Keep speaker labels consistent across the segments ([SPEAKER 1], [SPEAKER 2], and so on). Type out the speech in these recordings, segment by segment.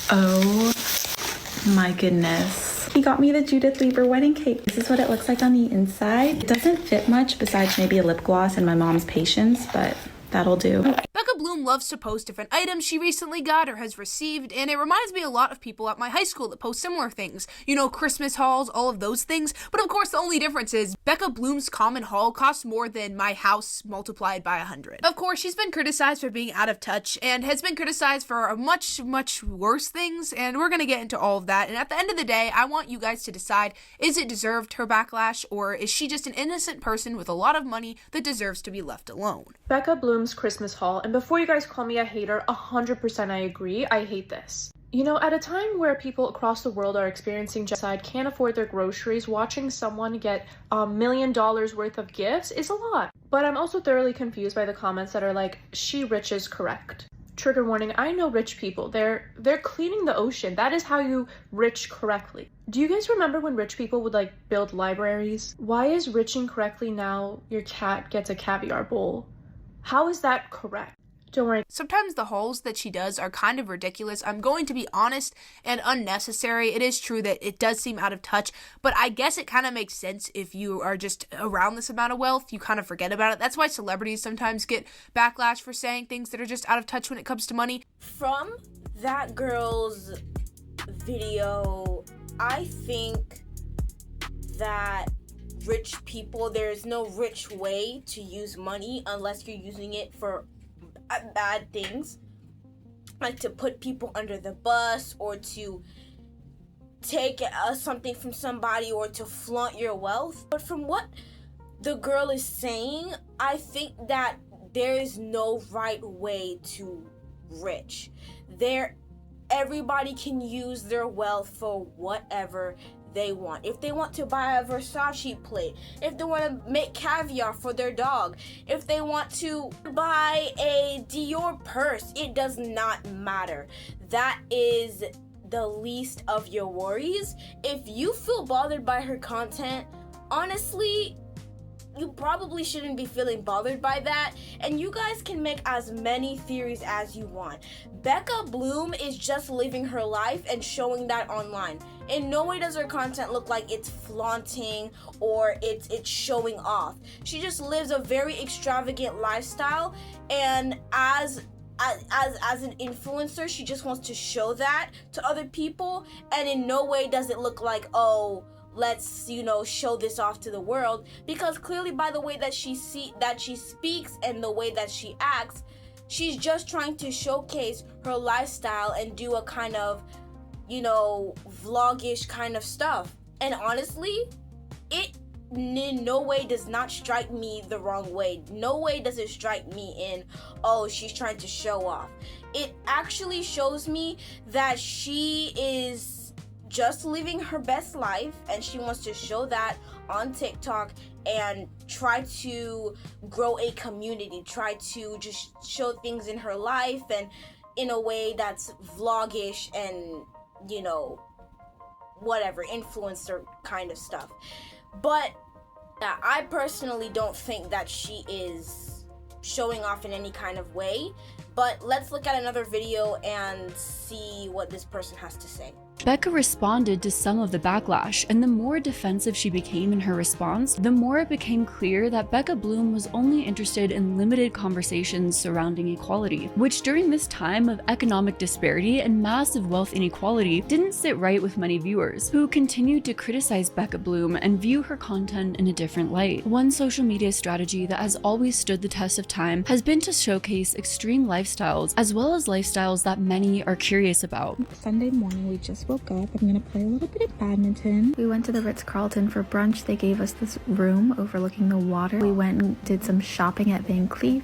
[SPEAKER 1] Oh my goodness. He got me the Judith Lieber wedding cake. This is what it looks like on the inside. It doesn't fit much besides maybe a lip gloss and my mom's Patience, but that'll do.
[SPEAKER 2] Becca Bloom loves to post different items she recently got or has received, and it reminds me a lot of people at my high school that post similar things. You know, Christmas hauls, all of those things. But of course, the only difference is Becca Bloom's common haul costs more than my house multiplied by 100. Of course, she's been criticized for being out of touch and has been criticized for much, much worse things, and we're gonna get into all of that. And at the end of the day, I want you guys to decide, is it deserved her backlash, or is she just an innocent person with a lot of money that deserves to be left alone?
[SPEAKER 3] Becca Bloom's Christmas haul, and before you guys call me a hater, 100% I agree. I hate this. You know, at a time where people across the world are experiencing genocide, can't afford their groceries, watching someone get $1 million worth of gifts is a lot. But I'm also thoroughly confused by the comments that are like, she rich is correct. Trigger warning, I know rich people. They're cleaning the ocean. That is how you rich correctly. Do you guys remember when rich people would like build libraries? Why is riching correctly now your cat gets a caviar bowl? How is that correct? Don't worry.
[SPEAKER 2] Sometimes the hauls that she does are kind of ridiculous. I'm going to be honest and unnecessary. It is true that it does seem out of touch, but I guess it kind of makes sense if you are just around this amount of wealth. You kind of forget about it. That's why celebrities sometimes get backlash for saying things that are just out of touch when it comes to money.
[SPEAKER 4] From that girl's video, I think that rich people, there's no rich way to use money unless you're using it for bad things, like to put people under the bus or to take something from somebody or to flaunt your wealth. But from what the girl is saying, I think that there is no right way to rich. Everybody can use their wealth for whatever they want. If they want to buy a Versace plate, if they want to make caviar for their dog, if they want to buy a Dior purse, it does not matter. That is the least of your worries. If you feel bothered by her content, honestly, you probably shouldn't be feeling bothered by that, and you guys can make as many theories as you want. Becca Bloom is just living her life and showing that online. In no way does her content look like it's flaunting or it's showing off. She just lives a very extravagant lifestyle, and as an influencer, she just wants to show that to other people, and in no way does it look like, oh, let's, show this off to the world, because clearly by the way that she speaks and the way that she acts, she's just trying to showcase her lifestyle and do a kind of, vlogish kind of stuff. And honestly, it in no way does not strike me the wrong way. No way does it strike me in, oh, she's trying to show off. It actually shows me that she is just living her best life, and she wants to show that on TikTok and try to grow a community, try to just show things in her life and in a way that's vlogish and, whatever, influencer kind of stuff. But I personally don't think that she is showing off in any kind of way. But let's look at another video and see what this person has to say.
[SPEAKER 5] Becca responded to some of the backlash, and the more defensive she became in her response, the more it became clear that Becca Bloom was only interested in limited conversations surrounding equality, which during this time of economic disparity and massive wealth inequality didn't sit right with many viewers, who continued to criticize Becca Bloom and view her content in a different light. One social media strategy that has always stood the test of time has been to showcase extreme lifestyles, as well as lifestyles that many are curious about.
[SPEAKER 1] Sunday morning, we just woke up. I'm gonna play a little bit of badminton. We went to the Ritz-Carlton for brunch. They gave us this room overlooking the water. We went and did some shopping at Van Cleef.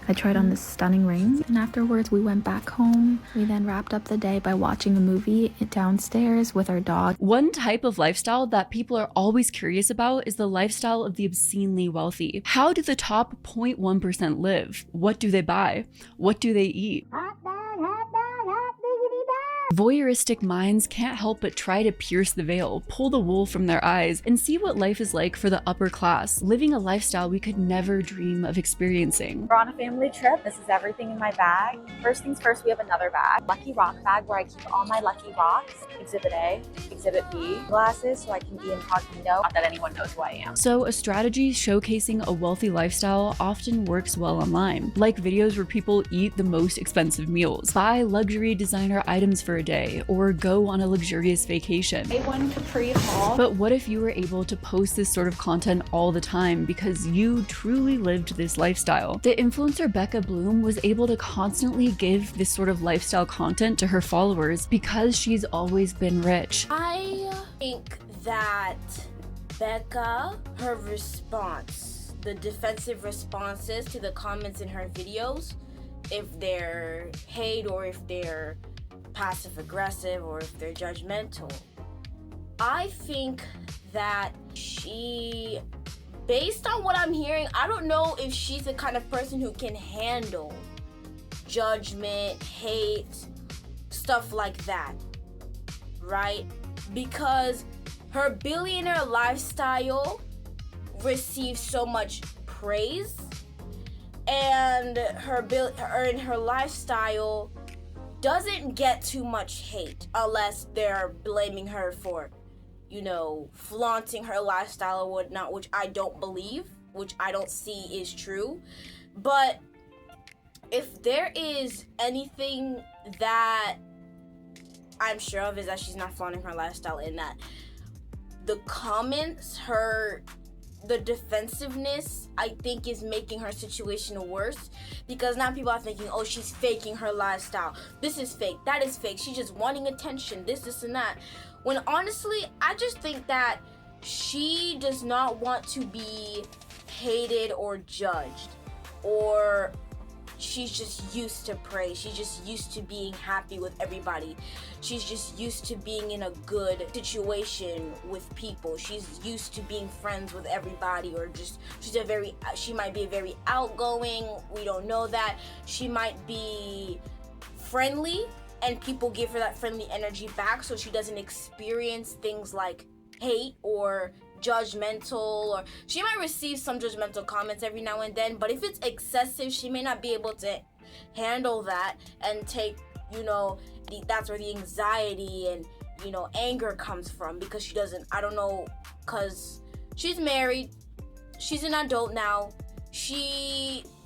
[SPEAKER 1] I tried on this stunning ring, and afterwards we went back home. We then wrapped up the day by watching a movie downstairs with our dog.
[SPEAKER 5] One type of lifestyle that people are always curious about is the lifestyle of the obscenely wealthy. How do the top 0.1% live? What do they buy? What do they eat?
[SPEAKER 6] Hot dog, hot dog, hot diggity dog.
[SPEAKER 5] Voyeuristic minds can't help but try to pierce the veil, pull the wool from their eyes, and see what life is like for the upper class, living a lifestyle we could never dream of experiencing.
[SPEAKER 6] We're on a family trip. This is everything in my bag. First things first, we have another bag. Lucky rock bag where I keep all my lucky rocks. Exhibit A, Exhibit B. Glasses so I can be incognito, not that anyone knows who I am.
[SPEAKER 5] So a strategy showcasing a wealthy lifestyle often works well online, like videos where people eat the most expensive meals, buy luxury designer items for a day, or go on a luxurious vacation.
[SPEAKER 6] A1 Capri haul.
[SPEAKER 5] But what if you were able to post this sort of content all the time because you truly lived this lifestyle? The influencer Becca Bloom was able to constantly give this sort of lifestyle content to her followers because she's always been rich.
[SPEAKER 4] I think that Becca, her response, the defensive responses to the comments in her videos, if they're hate or if they're passive aggressive or if they're judgmental, I think that she, based on what I'm hearing, I don't know if she's the kind of person who can handle judgment, hate, stuff like that, right? Because her billionaire lifestyle receives so much praise, and her lifestyle doesn't get too much hate unless they're blaming her for, flaunting her lifestyle or whatnot, which I don't believe, which I don't see is true. But if there is anything that I'm sure of, is that she's not flaunting her lifestyle, in that the comments, the defensiveness, I think, is making her situation worse, because now people are thinking, oh, she's faking her lifestyle. This is fake. That is fake. She's just wanting attention. This and that. When honestly, I just think that she does not want to be hated or judged, or she's just used to praise. She's just used to being happy with everybody. She's just used to being in a good situation with people. She's used to being friends with everybody, or just she might be very outgoing. We don't know that. She might be friendly and people give her that friendly energy back, so she doesn't experience things like hate or judgmental, or she might receive some judgmental comments every now and then, but if it's excessive, she may not be able to handle that and take, that's where the anxiety and, anger comes from, because she doesn't, I don't know, because she's married, she's an adult now.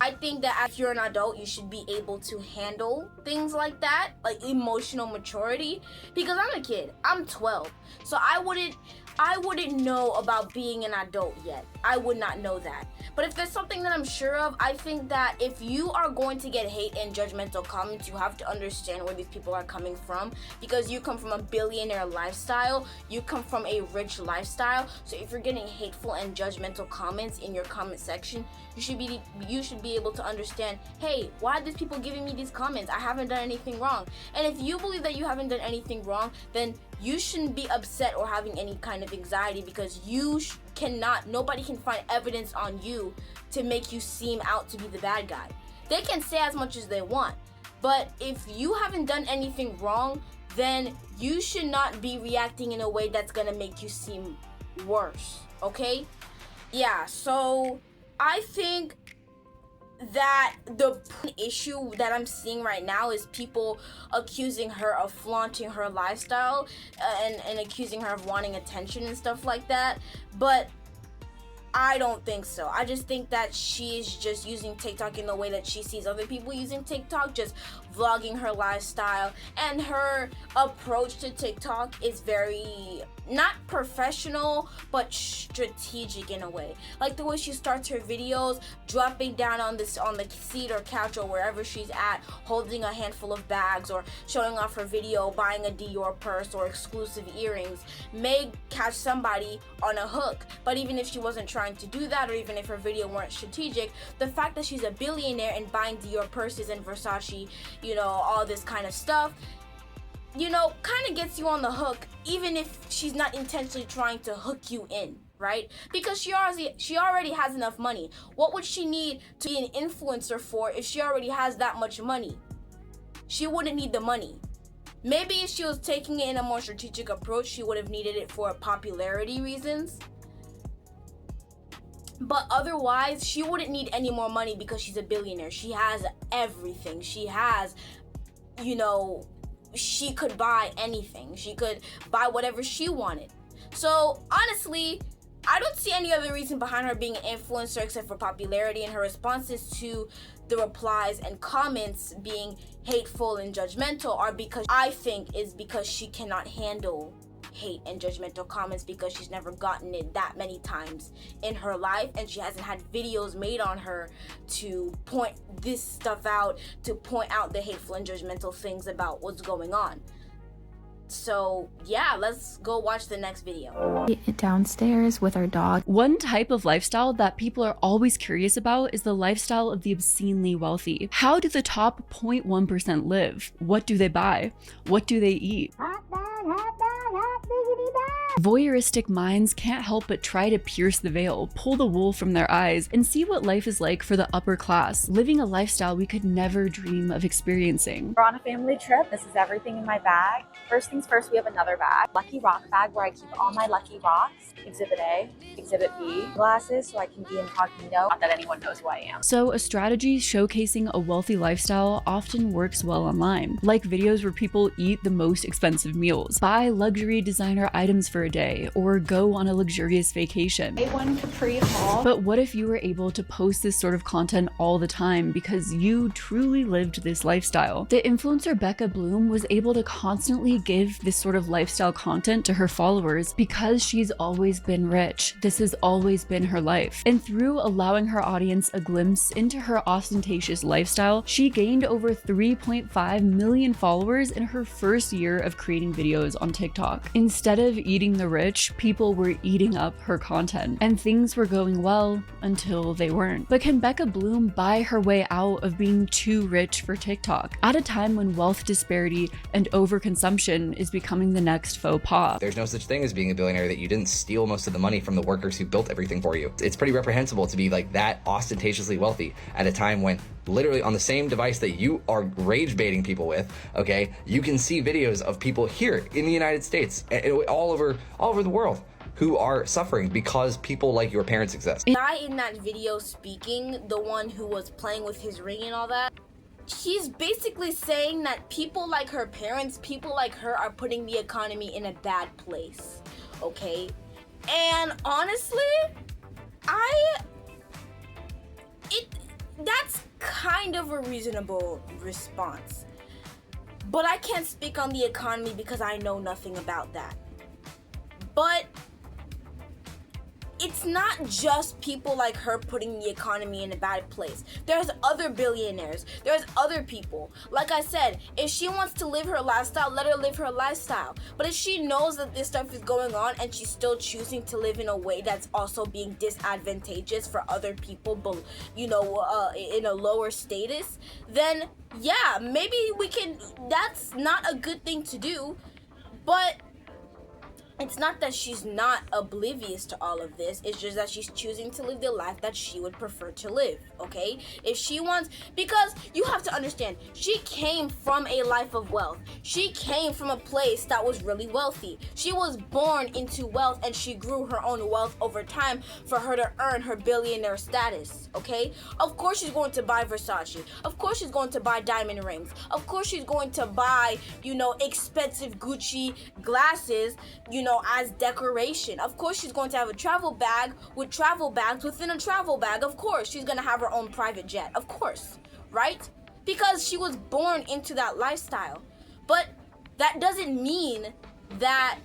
[SPEAKER 4] I think that if you're an adult, you should be able to handle things like that, like emotional maturity, because I'm a kid, I'm 12, so I wouldn't know about being an adult yet. I would not know that. But if there's something that I'm sure of, I think that if you are going to get hate and judgmental comments, you have to understand where these people are coming from, because you come from a billionaire lifestyle, you come from a rich lifestyle. So if you're getting hateful and judgmental comments in your comment section, you should be able to understand, hey, why are these people giving me these comments? I haven't done anything wrong. And if you believe that you haven't done anything wrong, then you shouldn't be upset or having any kind of anxiety, because nobody can find evidence on you to make you seem out to be the bad guy. They can say as much as they want, but if you haven't done anything wrong, then you should not be reacting in a way that's gonna make you seem worse, okay? Yeah, so I think that the issue that I'm seeing right now is people accusing her of flaunting her lifestyle and accusing her of wanting attention and stuff like that, but I don't think so. I just think that she's just using TikTok in the way that she sees other people using TikTok, just vlogging her lifestyle, and her approach to TikTok is very not professional but strategic in a way. Like the way she starts her videos, dropping down on the seat or couch or wherever she's at, holding a handful of bags, or showing off her video buying a Dior purse or exclusive earrings, may catch somebody on a hook. But even if she wasn't trying to do that, or even if her video weren't strategic, the fact that she's a billionaire and buying Dior purses and Versace, all this kind of stuff, kind of gets you on the hook, even if she's not intentionally trying to hook you in, right? Because she already has enough money. What would she need to be an influencer for if she already has that much money? She wouldn't need the money. Maybe if she was taking it in a more strategic approach, she would have needed it for popularity reasons. But otherwise, she wouldn't need any more money because she's a billionaire. She has everything. She has, you know, she could buy anything. She could buy whatever she wanted. So honestly, I don't see any other reason behind her being an influencer except for popularity, and her responses to the replies and comments being hateful and judgmental are because she cannot handle hate and judgmental comments because she's never gotten it that many times in her life, and she hasn't had videos made on her to point this stuff out, to point out the hateful and judgmental things about what's going on. So yeah, let's go watch the next video.
[SPEAKER 1] Downstairs with our dog.
[SPEAKER 5] One type of lifestyle that people are always curious about is the lifestyle of the obscenely wealthy. How do the top 0.1% live? What do they buy? What do they eat? Voyeuristic minds can't help but try to pierce the veil, pull the wool from their eyes, and see what life is like for the upper class, living a lifestyle we could never dream of experiencing.
[SPEAKER 6] We're on a family trip. This is everything in my bag. First things first, we have another bag. Lucky rock bag where I keep all my lucky rocks. Exhibit A, Exhibit B. Glasses so I can be incognito, not that anyone knows who I am.
[SPEAKER 5] So a strategy showcasing a wealthy lifestyle often works well online, like videos where people eat the most expensive meals, buy luxury designer items for a day, or go on a luxurious vacation.
[SPEAKER 1] A1 Capri haul.
[SPEAKER 5] But what if you were able to post this sort of content all the time because you truly lived this lifestyle? The influencer Becca Bloom was able to constantly give this sort of lifestyle content to her followers because she's always been rich. This has always been her life. And through allowing her audience a glimpse into her ostentatious lifestyle, she gained over 3.5 million followers in her first year of creating videos on TikTok. Instead of eating the rich, people were eating up her content, and things were going well until they weren't. But can Becca Bloom buy her way out of being too rich for TikTok at a time when wealth disparity and overconsumption is becoming the next faux pas?
[SPEAKER 7] There's no such thing as being a billionaire that you didn't steal most of the money from the workers who built everything for you. It's pretty reprehensible to be like that ostentatiously wealthy at a time when literally on the same device that you are rage baiting people with, okay, you can see videos of people here in the United States, all over the world, who are suffering because people like your parents exist.
[SPEAKER 4] The guy in that video speaking, the one who was playing with his ring and all that, he's basically saying that people like her parents, people like her are putting the economy in a bad place, okay? And honestly, that's kind of a reasonable response. But I can't speak on the economy because I know nothing about that. But it's not just people like her putting the economy in a bad place. There's other billionaires. There's other people. Like I said, if she wants to live her lifestyle, let her live her lifestyle. But if she knows that this stuff is going on and she's still choosing to live in a way that's also being disadvantageous for other people, but in a lower status, then yeah, maybe that's not a good thing to do. But it's not that she's not oblivious to all of this. It's just that she's choosing to live the life that she would prefer to live, okay? If she wants, because you have to understand, she came from a life of wealth. She came from a place that was really wealthy. She was born into wealth, and she grew her own wealth over time for her to earn her billionaire status, okay? Of course she's going to buy Versace. Of course she's going to buy diamond rings. Of course she's going to buy, expensive Gucci glasses, as decoration. Of course she's going to have a travel bag with travel bags within a travel bag. Of course she's going to have her own private jet. Of course, right? Because she was born into that lifestyle. But that doesn't mean that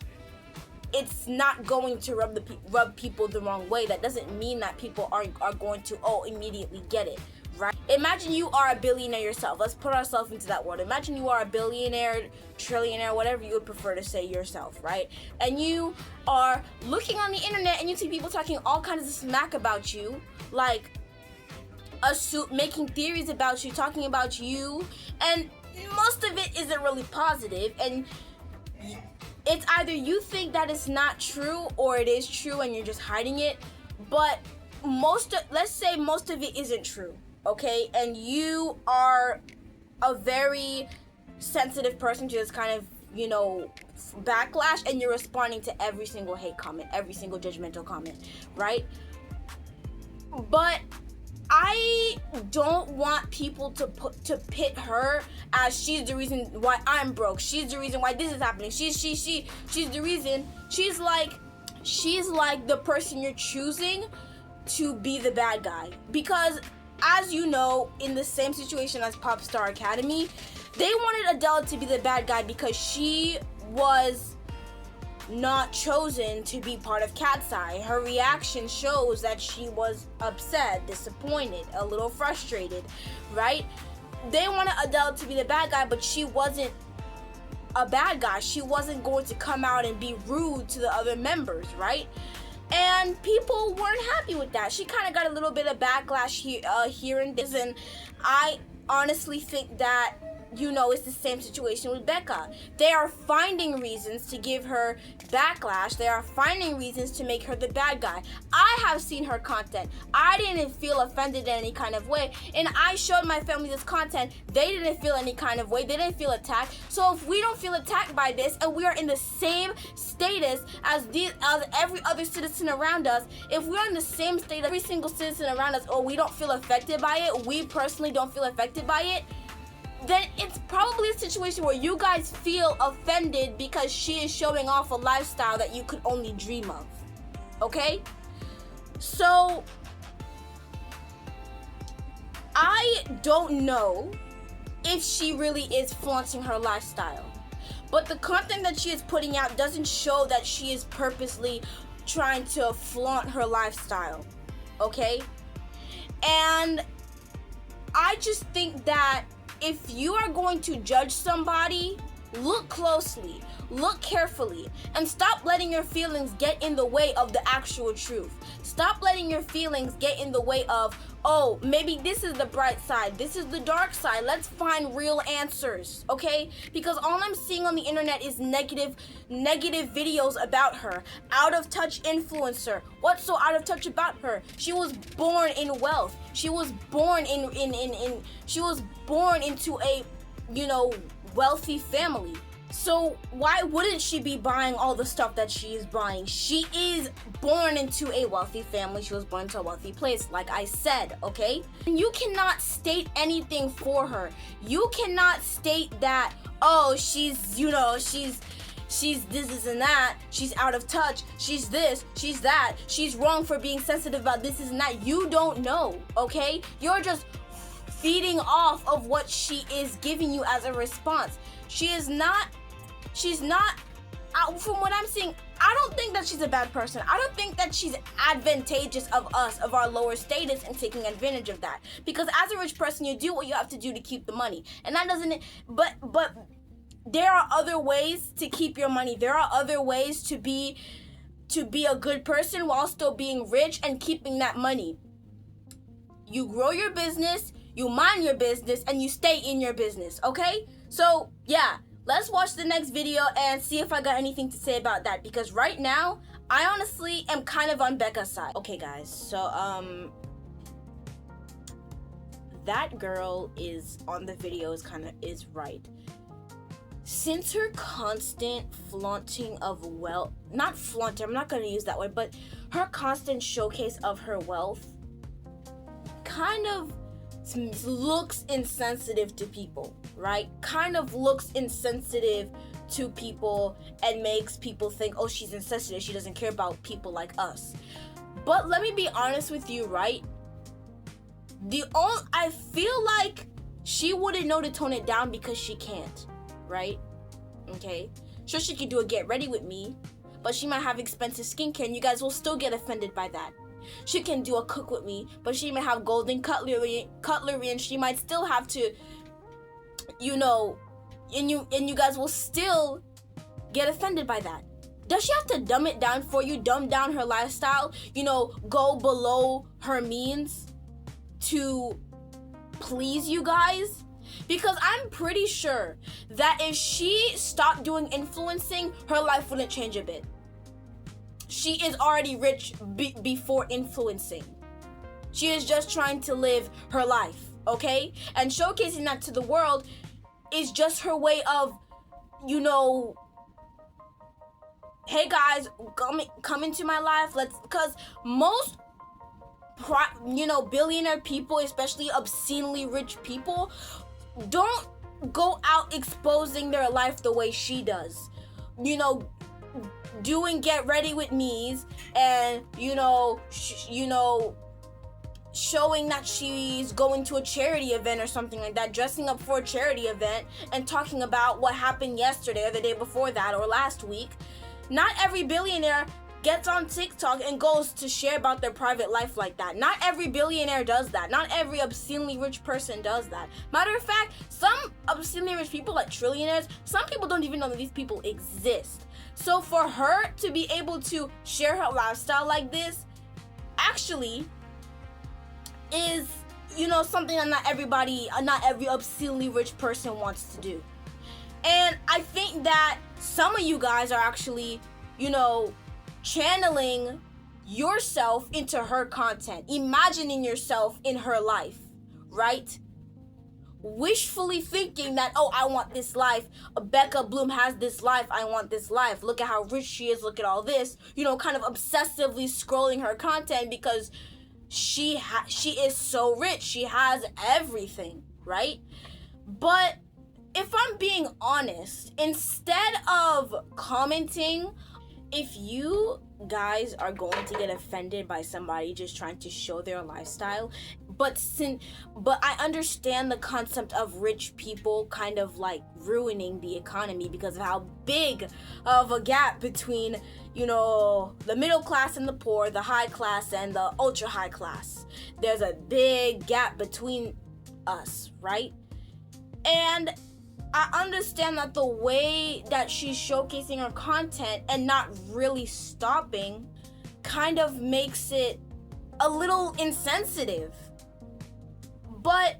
[SPEAKER 4] it's not going to rub people the wrong way. That doesn't mean that people are going to immediately get it. Right? Imagine you are a billionaire yourself. Let's put ourselves into that world. Imagine you are a billionaire, trillionaire, whatever you would prefer to say yourself, right? And you are looking on the internet and you see people talking all kinds of smack about you, like making theories about you, talking about you, and most of it isn't really positive, and it's either you think that it's not true or it is true and you're just hiding it, but let's say most of it isn't true. Okay, and you are a very sensitive person to this kind of, you know, backlash, and you're responding to every single hate comment, every single judgmental comment, right? But I don't want people to pit her as she's the reason why I'm broke. She's the reason why this is happening. She's the reason. She's like the person you're choosing to be the bad guy. Because as you know, in the same situation as Pop Star Academy, they wanted Adele to be the bad guy because she was not chosen to be part of Cat's Eye. Her reaction shows that she was upset, disappointed, a little frustrated, right? They wanted Adele to be the bad guy, but she wasn't a bad guy. She wasn't going to come out and be rude to the other members, right? And people weren't happy with that. She kind of got a little bit of backlash here and this, and I honestly think that, you know, it's the same situation with Becca. They are finding reasons to give her backlash. They are finding reasons to make her the bad guy. I have seen her content. I didn't feel offended in any kind of way. And I showed my family this content. They didn't feel any kind of way. They didn't feel attacked. So if we don't feel attacked by this, and we are in the same status as every other citizen around us, if we're in the same state, every single citizen around us, or we don't feel affected by it, we personally don't feel affected by it, then it's probably a situation where you guys feel offended because she is showing off a lifestyle that you could only dream of. Okay? So, I don't know if she really is flaunting her lifestyle. But the content that she is putting out doesn't show that she is purposely trying to flaunt her lifestyle. Okay? And I just think that if you are going to judge somebody, look closely, look carefully, and stop letting your feelings get in the way of the actual truth. Stop letting your feelings get in the way of, oh, maybe this is the bright side, this is the dark side. Let's find real answers, okay? Because all I'm seeing on the internet is negative videos about her. Out of touch influencer. What's so out of touch about her? She was born in wealth. She was born she was born into a, you know, wealthy family. So why wouldn't she be buying all the stuff that she is buying? She is born into a wealthy family. She was born into a wealthy place, like I said, okay? And you cannot state anything for her. You cannot state that, oh, she's, you know, she's this and that, she's out of touch, she's this, she's that, she's wrong for being sensitive about this and that. You don't know, okay? You're just feeding off of what she is giving you as a response. She's not, from what I'm seeing, I don't think that she's a bad person. I don't think that she's advantageous of us, of our lower status, and taking advantage of that. Because as a rich person, you do what you have to do to keep the money. And that doesn't, but there are other ways to keep your money. There are other ways to be a good person while still being rich and keeping that money. You grow your business, you mind your business, and you stay in your business, okay? So, yeah, let's watch the next video and see if I got anything to say about that. Because right now, I honestly am kind of on Becca's side. Okay, guys, so, that girl is on the video is right. Since her constant flaunting of wealth, not flaunting, I'm not going to use that word, but her constant showcase of her wealth kind of looks insensitive to people, right? Kind of looks insensitive to people and makes people think, oh, she's insensitive, she doesn't care about people like us. But let me be honest with you, right? I feel like she wouldn't know to tone it down because she can't, right? Okay? Sure, she could do a get ready with me, but she might have expensive skincare and you guys will still get offended by that. She can do a cook with me, but she may have golden cutlery and she might still have to, you know, and you guys will still get offended by that. Does she have to dumb it down for you, dumb down her lifestyle, you know, go below her means to please you guys? Because I'm pretty sure that if she stopped doing influencing, her life wouldn't change a bit. She is already rich before influencing. She is just trying to live her life, okay? And showcasing that to the world, is just her way of, you know, hey guys, come into my life. Because most billionaire people, especially obscenely rich people, don't go out exposing their life the way she does. Doing get ready with me's and showing that she's going to a charity event or something like that, dressing up for a charity event and talking about what happened yesterday or the day before that or last week. Not every billionaire gets on TikTok and goes to share about their private life like that. Not every billionaire does that. Not every obscenely rich person does that. Matter of fact, some obscenely rich people, like trillionaires, some people don't even know that these people exist. So for her to be able to share her lifestyle like this actually is, something that not every obscenely rich person wants to do. And I think that some of you guys are actually, channeling yourself into her content, imagining yourself in her life, right? Wishfully thinking that, oh, I want this life. Becca Bloom has this life. I want this life. Look at how rich she is. Look at all this. Kind of obsessively scrolling her content because she is so rich. She has everything, right? But if I'm being honest, instead of commenting, if you guys are going to get offended by somebody just trying to show their lifestyle, but I understand the concept of rich people kind of like ruining the economy because of how big of a gap between, the middle class and the poor, the high class and the ultra high class. There's a big gap between us, right? And I understand that the way that she's showcasing her content and not really stopping kind of makes it a little insensitive. But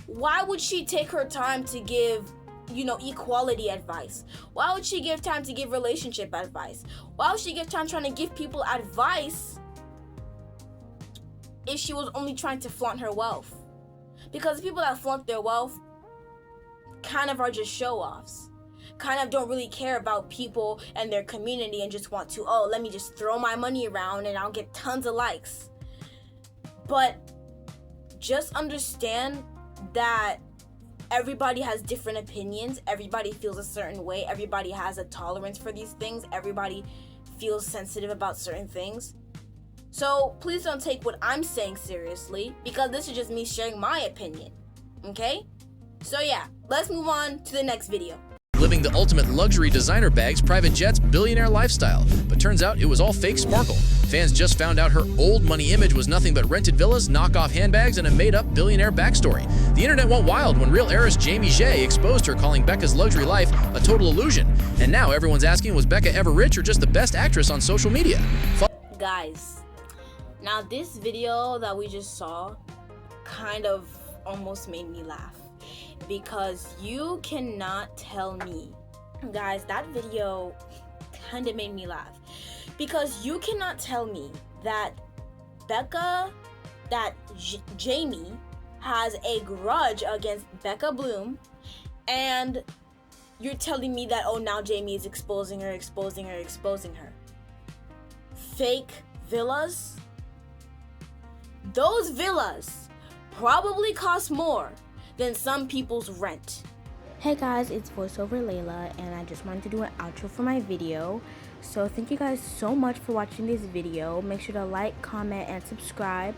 [SPEAKER 4] why would she take her time to give, equality advice? Why would she give time to give relationship advice? Why would she give time trying to give people advice if she was only trying to flaunt her wealth? Because people that flaunt their wealth kind of are just show-offs, kind of don't really care about people and their community and just want to, let me just throw my money around and I'll get tons of likes. But just understand that everybody has different opinions, everybody feels a certain way, everybody has a tolerance for these things, everybody feels sensitive about certain things. So please don't take what I'm saying seriously, because this is just me sharing my opinion, okay? So yeah, let's move on to the next video.
[SPEAKER 8] Living the ultimate luxury designer bags, private jets, billionaire lifestyle. But turns out it was all fake sparkle. Fans just found out her old money image was nothing but rented villas, knockoff handbags, and a made-up billionaire backstory. The internet went wild when real heiress Jamie Jay exposed her, calling Becca's luxury life a total illusion. And now everyone's asking, was Becca ever rich or just the best actress on social media?
[SPEAKER 4] Guys, now this video that we just saw kind of almost made me laugh. Because you cannot tell me, guys, that video kind of made me laugh. Because you cannot tell me that Jamie has a grudge against Becca Bloom, and you're telling me that, oh, now Jamie is exposing her. Fake villas? Those villas probably cost more than some people's rent.
[SPEAKER 9] Hey guys, it's voiceover Layla, and I just wanted to do an outro for my video. So thank you guys so much for watching this video. Make sure to like, comment, and subscribe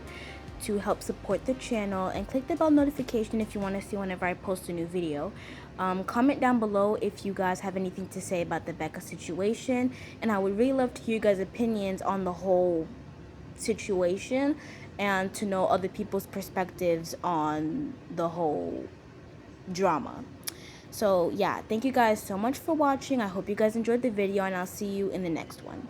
[SPEAKER 9] to help support the channel, and click the bell notification if you want to see whenever I post a new video. Comment down below if you guys have anything to say about the Becca situation, and I would really love to hear you guys' opinions on the whole situation and to know other people's perspectives on the whole drama. So yeah, thank you guys so much for watching. I hope you guys enjoyed the video, and I'll see you in the next one.